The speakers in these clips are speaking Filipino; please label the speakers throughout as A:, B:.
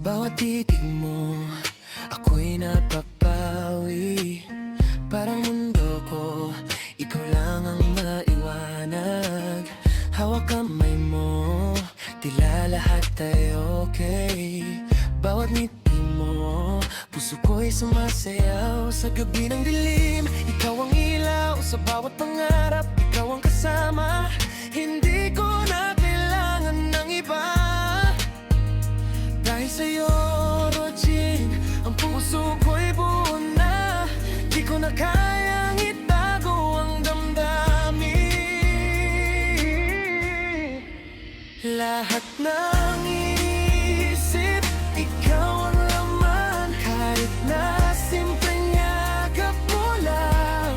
A: bawat titig mo, ako'y napapawi. Parang mundo ko, ikaw lang ang maiwanag. Hawak kamay mo, tila lahat ay okay. Bawat ngiti mo, puso ko'y sumasayaw. Sa gabi ng dilim, ikaw ang ilaw. Sa bawat pangarap, ikaw ang kasama. Hindi ko na kailangan ng iba. Dahil sa'yo, Rogin, ang puso ko'y buo na. Di ko na kayang itago ang damdamin. Lahat ng isip, ikaw ang laman. Kahit na simpleng yakap mo lang,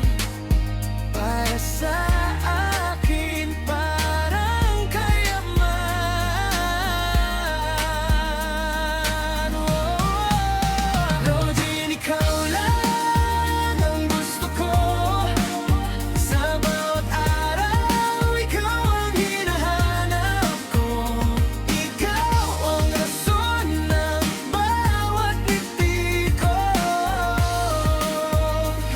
A: para sa akin parang kayaman. Rogin, ikaw lang ang gusto ko. Sa bawat araw, ikaw ang hinahanap ko. Ikaw ang rason ng bawat ngiti ko.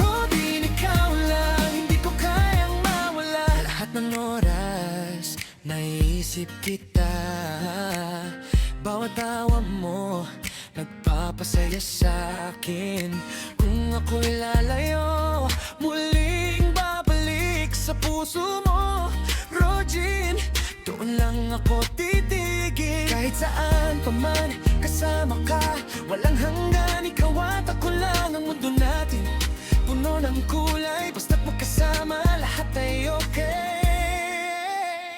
A: Rogin, ikaw lang, hindi ko kayang mawala. Lahat ng oras, naiisip kita. Bawat tawa mo, nagpapasaya sa'kin. Kung ako'y lalayo, muling babalik sa puso mo. Rogin, doon lang ako titigil. Kahit saan pa man, kasama ka. Walang hanggan, ikaw at ako lang ang mundo natin. Puno ng kulay, basta't magkasama, lahat ay okay.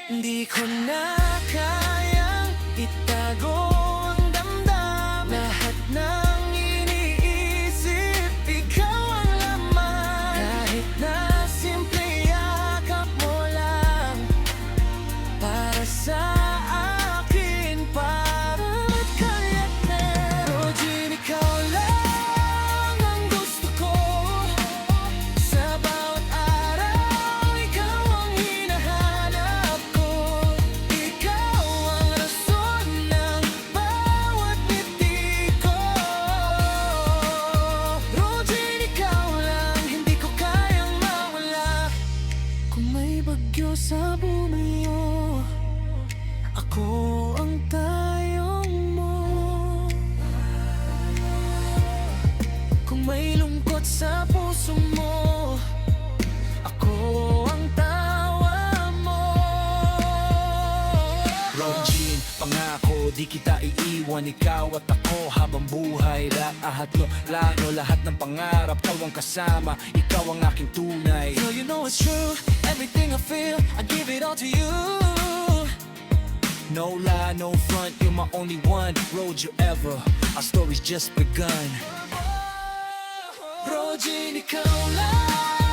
A: Hindi ko na kayang itago ang damdamin. Lahat ng iniisip, ikaw ang laman. Kahit na simple yakap mo lang, para sa akin parang kaya't meron. Rogin, ikaw lang ang gusto ko. Sa bawat araw, ikaw ang hinahanap ko. Ikaw ang rason ng bawat ngiti ko. Rogin, ikaw lang, hindi ko kayang mawala. Kung may bagyo sa bumayo, ako ang tayong mo. Kung may lungkot sa puso mo, ako ang tawa mo.
B: Rogin, pangako di kita iiwan. Ikaw at ako habang buhay. Lahat no, lahat ng pangarap, ikaw ang kasama. Ikaw ang aking tunay.
A: So you know it's true, everything I feel, I give it all to you.
B: No lie, no front, you're my only one. Road you ever, our story's just begun.
A: Rogin, ikaw lang